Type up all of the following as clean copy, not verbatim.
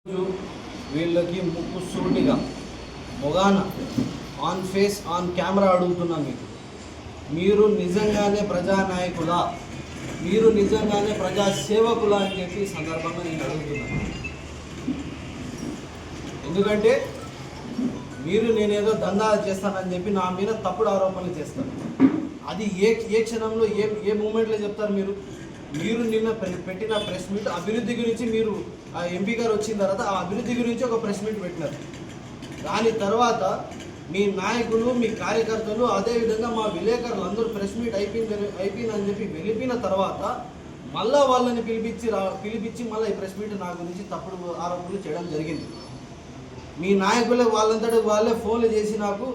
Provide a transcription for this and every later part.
వీళ్ళకి ముక్కు సూటిగా మొగాన ఆన్ ఫేస్ ఆన్ కెమెరా అడుగుతున్నా మీరు నిజంగానే ప్రజానాయకులా, మీరు నిజంగానే ప్రజా సేవకులా అని చెప్పి సందర్భంగా నేను అడుగుతున్నాను. ఎందుకంటే నేనేదో దందా చేస్తానని చెప్పి నా మీద తప్పుడు ఆరోపణలు చేస్తాను. అది ఏ క్షణంలో ఏ మూమెంట్లో చెప్తారు మీరు నిన్న పెట్టిన ప్రెస్ మీట్ అభివృద్ధి గురించి మీరు ఆ ఎంపీ గారు వచ్చిన తర్వాత ఆ అభివృద్ధి గురించి ఒక ప్రెస్ మీట్ పెట్టినారు. దాని తర్వాత మీ నాయకులు, మీ కార్యకర్తలు, అదేవిధంగా మా విలేకరులు అందరూ ప్రెస్ మీట్ అయిపోయిందని చెప్పి వెళ్ళిపోయిన తర్వాత మళ్ళా వాళ్ళని పిలిపించి మళ్ళీ ఈ ప్రెస్ మీట్ నా గురించి తప్పుడు ఆరోపణలు చేయడం జరిగింది. మీ నాయకులే వాళ్ళంతటి వాళ్ళే ఫోన్లు చేసి నాకు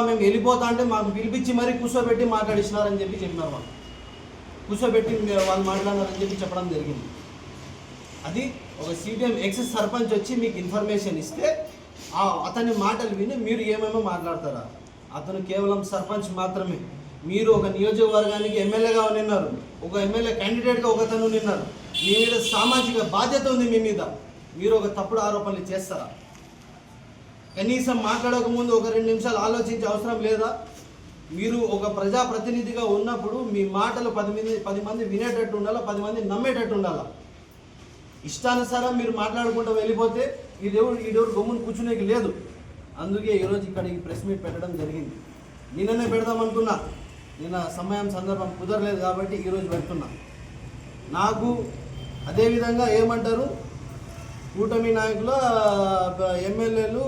మేము వెళ్ళిపోతా అంటే మాకు పిలిపించి మరీ కూర్చోబెట్టి మాట్లాడిస్తున్నారని చెప్పి చెప్పినారు. వాళ్ళు కూర్చోబెట్టి వాళ్ళు మాట్లాడారని చెప్పి చెప్పడం జరిగింది. అది ఒక సిపిఎం ఎక్స్ సర్పంచ్ వచ్చి మీకు ఇన్ఫర్మేషన్ ఇస్తే అతని మాటలు విని మీరు ఏమేమో మాట్లాడతారా? అతను కేవలం సర్పంచ్ మాత్రమే. మీరు ఒక నియోజకవర్గానికి ఎమ్మెల్యేగా నిన్నారు, ఒక ఎమ్మెల్యే క్యాండిడేట్గా ఒకతను నిన్నారు. మీ మీద సామాజిక బాధ్యత ఉంది. మీ మీద మీరు ఒక తప్పుడు ఆరోపణలు చేస్తారా? కనీసం మాట్లాడక ముందు ఒక 2 నిమిషాలు ఆలోచించే అవసరం లేదా? మీరు ఒక ప్రజాప్రతినిధిగా ఉన్నప్పుడు మీ మాటలు 10 మంది వినేటట్టు ఉండాలా, 10 మంది నమ్మేటట్టు ఉండాలా. ఇష్టానుసారం మీరు మాట్లాడుకుంటూ వెళ్ళిపోతే ఈ దేవుడు గమ్మును కూర్చునేకి లేదు. అందుకే ఈరోజు ఇక్కడ ఈ ప్రెస్ మీట్ పెట్టడం జరిగింది. నిన్ననే పెడదామనుకున్నా, నిన్న సందర్భం కుదరలేదు కాబట్టి ఈరోజు పెడుతున్నా. నాకు అదేవిధంగా ఏమంటారు, కూటమి నాయకుల ఎమ్మెల్యేలు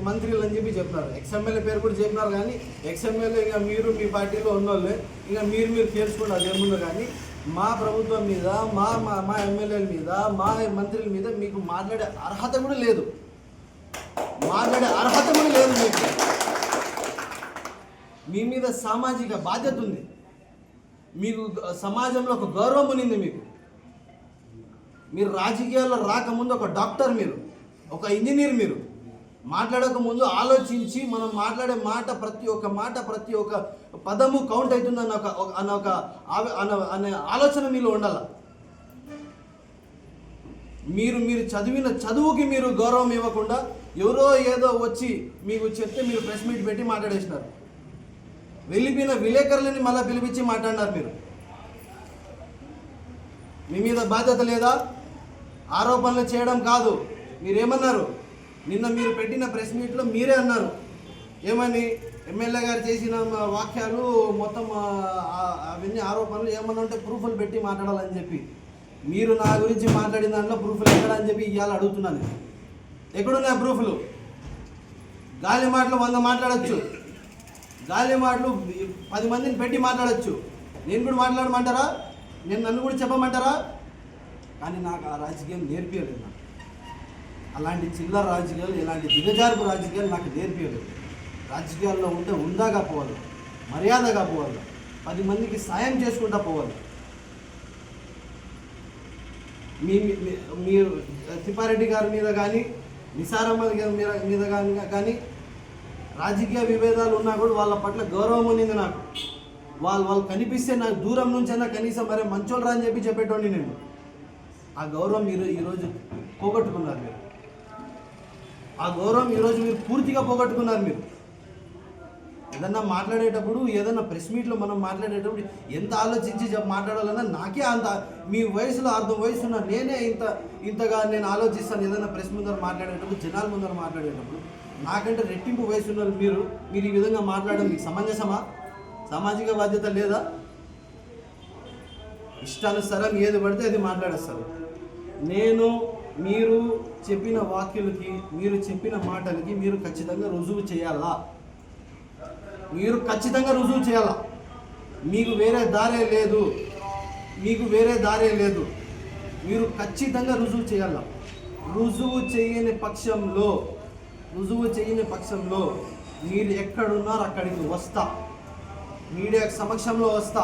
మంత్రులు అని చెప్పి చెప్తున్నారు. ఎక్స్ఎమ్మెల్యే పేరు కూడా చెప్పినారు. కానీ ఎక్స్ఎమ్మెల్యే ఇక మీరు మీ పార్టీలో ఉన్నోళ్ళే, ఇక మీరు తెలుసుకోండి అదేముందో. కానీ మా ప్రభుత్వం మీద, మా ఎమ్మెల్యేల మీద, మా మంత్రుల మీద మీకు మాట్లాడే అర్హత కూడా లేదు. మీకు మీ మీద సామాజిక బాధ్యత ఉంది. మీకు సమాజంలో ఒక గౌరవం ఉన్నింది. మీరు రాజకీయాల్లో రాకముందు ఒక డాక్టర్, మీరు ఒక ఇంజనీర్. మీరు మాట్లాడక ముందు ఆలోచించి మనం మాట్లాడే మాట ప్రతి ఒక్క పదము కౌంట్ అవుతుంది అనే ఆలోచన మీలో ఉండాల. మీరు చదివిన చదువుకి మీరు గౌరవం ఇవ్వకుండా ఎవరో ఏదో వచ్చి మీకు చెప్తే మీరు ప్రెస్ మీట్ పెట్టి మాట్లాడేసినారు. వెళ్ళిపోయిన విలేకరులని మళ్ళీ పిలిపించి మాట్లాడినారు. మీరు మీ మీద బాధ్యత లేదా? ఆరోపణలు చేయడం కాదు. మీరేమన్నారు నిన్న మీరు పెట్టిన ప్రెస్ మీట్లో? మీరే అన్నారు ఏమని, ఎమ్మెల్యే గారు చేసిన వాక్యాలు మొత్తం అవన్నీ ఆరోపణలు ఏమన్నా ఉంటే ప్రూఫ్లు పెట్టి మాట్లాడాలని చెప్పి. మీరు నా గురించి మాట్లాడిన దాంట్లో ప్రూఫ్లు ఎక్కడ అని చెప్పి ఇవాళ అడుగుతున్నాను. ఎక్కడున్నాయి ప్రూఫ్లు? గాలి మాటలు 100 మాట్లాడచ్చు, గాలి మాటలు 10 మందిని పెట్టి మాట్లాడచ్చు. నేను కూడా మాట్లాడమంటారా? నన్ను కూడా చెప్పమంటారా? కానీ నాకు ఆ రాజకీయం నేర్పించలేదు. నాకు అలాంటి చిల్లర రాజకీయాలు, ఇలాంటి దిగజార్పు రాజకీయాలు నాకు నేర్పించలేదు. రాజకీయాల్లో ఉంటే ఉందాగా పోవాలి, మర్యాదగా పోవాలి, 10 మందికి సాయం చేసుకుంటా పోవాలి. మీరు తిప్పారెడ్డి గారి మీద కానీ, నిసారమ్మ మీద కానీ రాజకీయ విభేదాలు ఉన్నా కూడా వాళ్ళ పట్ల గౌరవం ఉన్నింది నాకు. వాళ్ళు కనిపిస్తే నాకు దూరం నుంచైనా కనీసం మరే మంచోళ్ళరా అని చెప్పి చెప్పేటోండి నేను. ఆ గౌరవం మీరు ఈరోజు పోగొట్టుకున్నారు. మీరు ఆ గౌరవం ఈరోజు మీరు పూర్తిగా పోగొట్టుకున్నారు. మీరు ఏదన్నా మాట్లాడేటప్పుడు, ఏదన్నా ప్రెస్ మీట్లో మనం మాట్లాడేటప్పుడు ఎంత ఆలోచించి మాట్లాడాలన్నా నాకే అంత, మీ వయసులో అర్ధం వయసు ఉన్నా నేనే ఇంతగా నేను ఆలోచిస్తాను. ఏదైనా ప్రెస్ ముందర మాట్లాడేటప్పుడు, జనాల ముందర మాట్లాడేటప్పుడు నాకంటే రెట్టింపు వయసు ఉన్నారు మీరు ఈ విధంగా మాట్లాడడం మీకు సమంజసమా? సామాజిక బాధ్యత లేదా? ఇష్టానుసారం ఏది పడితే అది మాట్లాడేస్తారు. మీరు చెప్పిన వాక్యులకి, మీరు చెప్పిన మాటలకి మీరు ఖచ్చితంగా రుజువు చేయాలా. మీకు వేరే దారే లేదు. మీరు ఖచ్చితంగా రుజువు చేయాలా. రుజువు చేయని పక్షంలో మీరు ఎక్కడున్నారో అక్కడికి వస్తా, మీడియా సమక్షంలో వస్తా,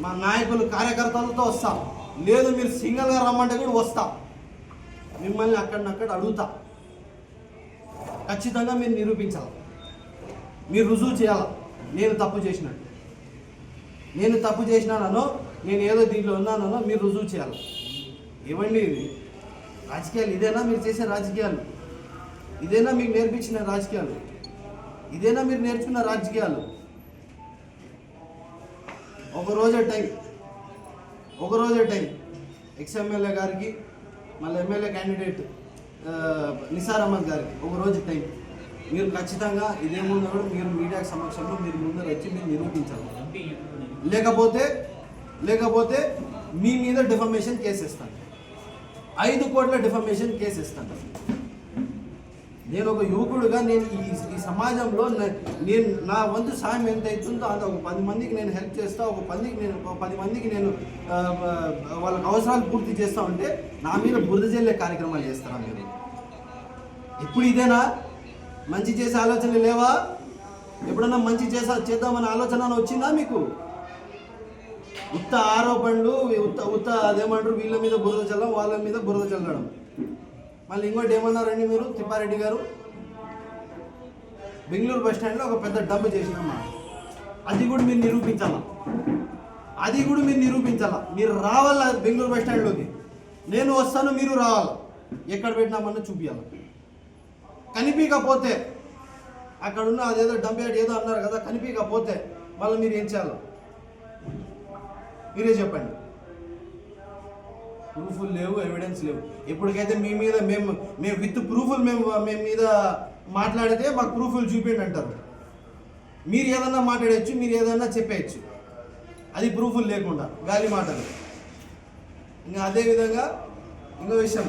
మా నాయకులు కార్యకర్తలతో వస్తా. లేదు మీరు సింగల్గా రమ్మంటే కూడా వస్తా. మిమ్మల్ని అక్కడనక్కడ అడుగుతా. ఖచ్చితంగా మీరు నిరూపించాలి, మీరు రుజువు చేయాలి. నేను తప్పు చేసినానో, నేను ఏదో దీంట్లో ఉన్నానో మీరు రుజువు చేయాలి. ఏమండి ఇది? రాజకీయాలు ఇదేనా మీరు చేసే రాజకీయాలు? ఇదేనా మీకు నేర్పించిన రాజకీయాలు? ఇదేనా మీరు నేర్చుకున్న రాజకీయాలు? ఒకరోజే టైం ఎక్స్ఎమ్మెల్యే గారికి, మళ్ళీ ఎమ్మెల్యే క్యాండిడేట్ నిసార్ అహ్మద్ గారికి ఒకరోజు టైం. మీరు ఖచ్చితంగా ఇదేముందో కూడా మీరు మీడియా సమక్షంలో మీరు ముందర వచ్చి మీరు నిరూపించాలి. లేకపోతే మీ మీద డిఫమేషన్ కేసు ఇస్తాను, 5 కోట్ల డిఫమేషన్ కేసు ఇస్తాను. నేను ఒక యువకుడుగా నేను ఈ సమాజంలో నేను నా వంతు సాయం ఎంత అవుతుందో అంత ఒక 10 మందికి నేను హెల్ప్ చేస్తా, ఒక 10 మందికి నేను వాళ్ళకి అవసరాలు పూర్తి చేస్తా ఉంటే నా మీద బురద జల్లే కార్యక్రమాలు చేస్తారా మీరు? ఇప్పుడు ఇదేనా? మంచి చేసే ఆలోచనలు లేవా? ఎప్పుడన్నా మంచి చేద్దామనే ఆలోచన వచ్చిందా మీకు? ఉత్త ఆరోపణలు, ఉత్త అదేమంటారు, వీళ్ళ మీద బురద చల్లడం, వాళ్ళ మీద బురద చల్లడం. మళ్ళీ ఇంకోటి ఏమన్నారండి మీరు, తిప్పారెడ్డి గారు? బెంగళూరు బస్ స్టాండ్లో ఒక పెద్ద డబ్బు చేసినమ్మా, అది కూడా మీరు నిరూపించాలా. మీరు రావాలా బెంగళూరు బస్ స్టాండ్లోకి? నేను వస్తాను, మీరు రావాలా? ఎక్కడ పెట్టినామన్నా చూపించాలి. కనిపించకపోతే అక్కడ ఉన్న అదేదో డంప్యార్డ్ ఏదో అన్నారు కదా, కనిపించకపోతే మళ్ళీ మీరు ఏం చేయాలి మీరే చెప్పండి. ప్రూఫ్లు లేవు, ఎవిడెన్స్ లేవు. ఎప్పటికైతే మీ మీద మేము విత్ ప్రూఫ్లు మేము మీద మాట్లాడితే మాకు ప్రూఫ్లు చూపించండి అంటారు. మీరు ఏదన్నా మాట్లాడచ్చు, మీరు ఏదన్నా చెప్పేయచ్చు, అది ప్రూఫ్లు లేకుండా గాలి మాటలు. ఇంకా అదేవిధంగా ఇంకో విషయం,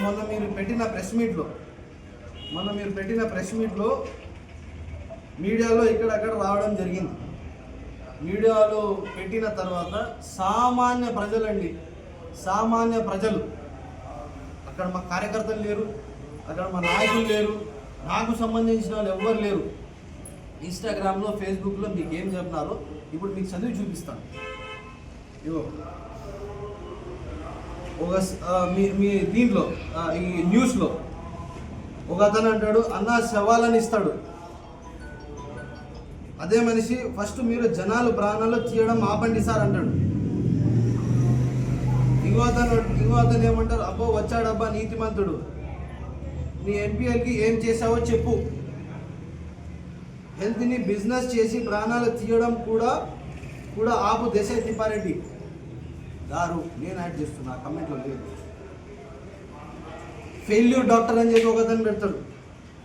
మొన్న మీరు పెట్టిన ప్రెస్ మీట్లో మీడియాలో ఇక్కడక్కడ రావడం జరిగింది. మీడియాలో పెట్టిన తర్వాత సామాన్య ప్రజలు అక్కడ మా కార్యకర్తలు లేరు, అక్కడ మా నాయకులు లేరు, నాకు సంబంధించిన వాళ్ళు ఎవ్వరు లేరు. ఇన్స్టాగ్రామ్లో, ఫేస్బుక్లో మీకు ఏం చెప్తున్నారో ఇప్పుడు మీకు చదివి చూపిస్తాను. ఇగో ఒక మీ దీంట్లో ఈ న్యూస్లో ఒక అతను అంటాడు, అన్నా శవాలని ఇస్తాడు. అదే మనిషి ఫస్ట్ మీరు జనాలు ప్రాణాలు తీయడం ఆపండి సార్ అంటాడు. ఇంకో అతను ఏమంటారు, అబ్బో వచ్చాడబ్బా నీతిమంతుడు, నీ ఎంపీఎల్కి ఏం చేసావో చెప్పు. హెల్త్ని బిజినెస్ చేసి ప్రాణాలు తీయడం కూడా ఆపు దేశ తిప్పారెడ్డి గారు. నేను యాడ్ చేస్తున్నా, కమెంట్లో లేదు. ఫెయిల్యూర్ డాక్టర్ అని చెప్పి ఒకతను పెడతాడు.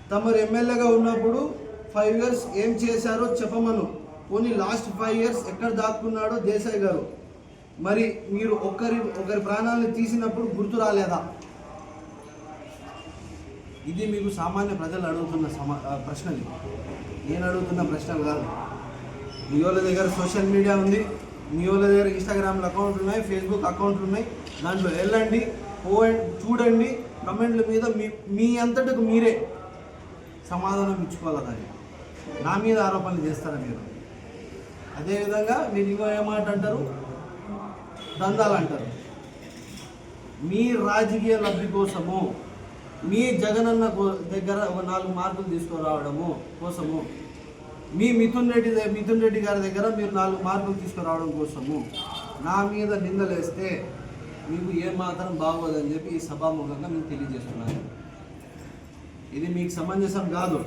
తమరు ఎమ్మెల్యేగా ఉన్నప్పుడు 5 years ఏం చేశారో చెప్పమను. పోనీ లాస్ట్ 5 years ఎక్కడ దాక్కున్నాడో దేశాయ్ గారు. మరి మీరు ఒకరి ప్రాణాలను తీసినప్పుడు గుర్తు రాలేదా? ఇది మీకు సామాన్య ప్రజలు అడుగుతున్న ప్రశ్నలు. నేను అడుగుతున్న ప్రశ్నలు కాదు. మీ వాళ్ళ దగ్గర సోషల్ మీడియా ఉంది, మీ వాళ్ళ దగ్గర ఇన్స్టాగ్రామ్లో అకౌంట్లు ఉన్నాయి, ఫేస్బుక్ అకౌంట్లు ఉన్నాయి. దాంట్లో వెళ్ళండి, చూడండి, కమెంట్ల మీద మీ అంతటకు మీరే సమాధానం ఇచ్చుకోవాలి. దాన్ని నా మీద ఆరోపణలు చేస్తారా మీరు? అదేవిధంగా మీరు ఇంకో ఏమాట అంటారు, దందాలు అంటారు. మీ రాజకీయ లబ్ధి కోసము, మీ జగనన్న దగ్గర ఒక 4 మార్కులు తీసుకురావడము కోసము, మీ మిథున్ రెడ్డి గారి దగ్గర మీరు 4 మార్కులు తీసుకురావడం కోసము నా మీద నిందలేస్తే మీకు ఏమాత్రం బాగోదని చెప్పి ఈ సభాముఖంగా మీకు తెలియజేస్తున్నాను. ఇది మీకు సమంజసం కాదు.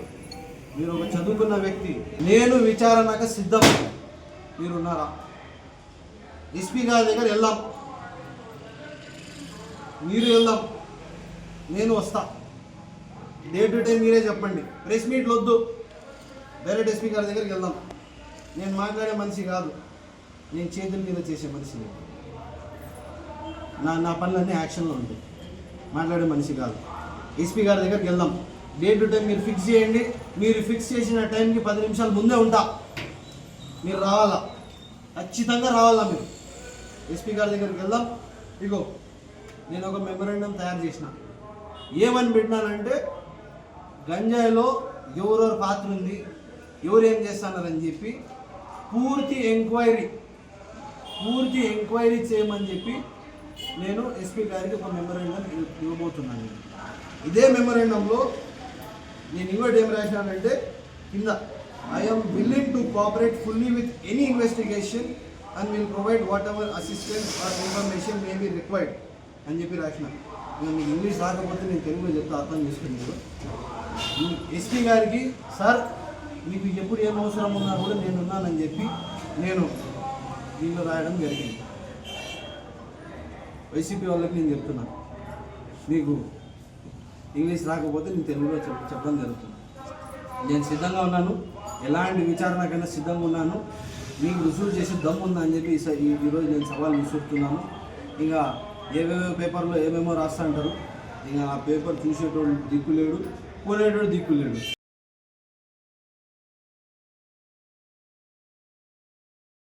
మీరు ఒక చదువుకున్న వ్యక్తి. నేను విచారణకు సిద్ధం. మీరున్నారా? ఎస్పీ గారి దగ్గర వెళ్దాం, మీరు వెళ్దాం, నేను వస్తా. డే టు టైం మీరే చెప్పండి. ప్రెస్ మీట్లు వద్దు, డైరెక్ట్ ఎస్పీ గారి దగ్గరికి వెళ్దాం. నేను మాట్లాడే మనిషి కాదు, నేను చేతుల మీద చేసే మనిషిని. నా పనులన్నీ యాక్షన్లో ఉంటాయి, మాట్లాడే మనిషి కాదు. ఎస్పీ గారి దగ్గరికి వెళ్దాం. డే టు టైం మీరు ఫిక్స్ చేయండి. మీరు ఫిక్స్ చేసిన టైంకి 10 నిమిషాలు ముందే ఉంటా. మీరు రావాలా, ఖచ్చితంగా రావాలా. మీరు ఎస్పీ గారి దగ్గరికి వెళ్దాం. ఇగో నేను ఒక మెమరాండం తయారు చేసిన. ఏమని పెట్టినానంటే, గంజాయిలో ఎవరెవరు పాత్ర ఉంది, ఎవరు ఏం చేస్తున్నారని చెప్పి పూర్తి ఎంక్వైరీ చేయమని చెప్పి నేను ఎస్పీ గారికి ఒక మెమరాండం ఇవ్వబోతున్నాను. ఇదే మెమరాండంలో నేను ఇంకోటి ఏం రాసినానంటే, కింద I'm willing to cooperate fully with any investigation and will provide what ever assistance or information may be required అని చెప్పి రాసిన. ఇంకా మీకు ఇంగ్లీష్ రాకపోతే నేను తెలుగులో చెప్తా, అర్థం చేసుకుని మీరు ఎస్పీ గారికి సార్ మీకు ఎప్పుడు ఏం అవసరం ఉన్నా కూడా నేనున్నానని చెప్పి నేను దీనిలో రాయడం జరిగింది. వైసీపీ వాళ్ళకి నేను చెప్తున్నాను, మీకు ఇంగ్లీష్ రాకపోతే నేను తెలుగులో చెప్పడం జరుగుతుంది. నేను సిద్ధంగా ఉన్నాను, ఎలాంటి విచారణకైనా సిద్ధంగా ఉన్నాను. మీకు రుజువు చేసి దమ్ము ఉందా అని చెప్పి ఈరోజు నేను సవాల్ విసురుతున్నాను. ఇంకా ఏవేవో పేపర్లో ఏమేమో రాస్తా అంటారు, ఇంకా ఆ పేపర్ చూసేటోడు దిక్కు లేడు, కొనేటోడు దిక్కు లేడు.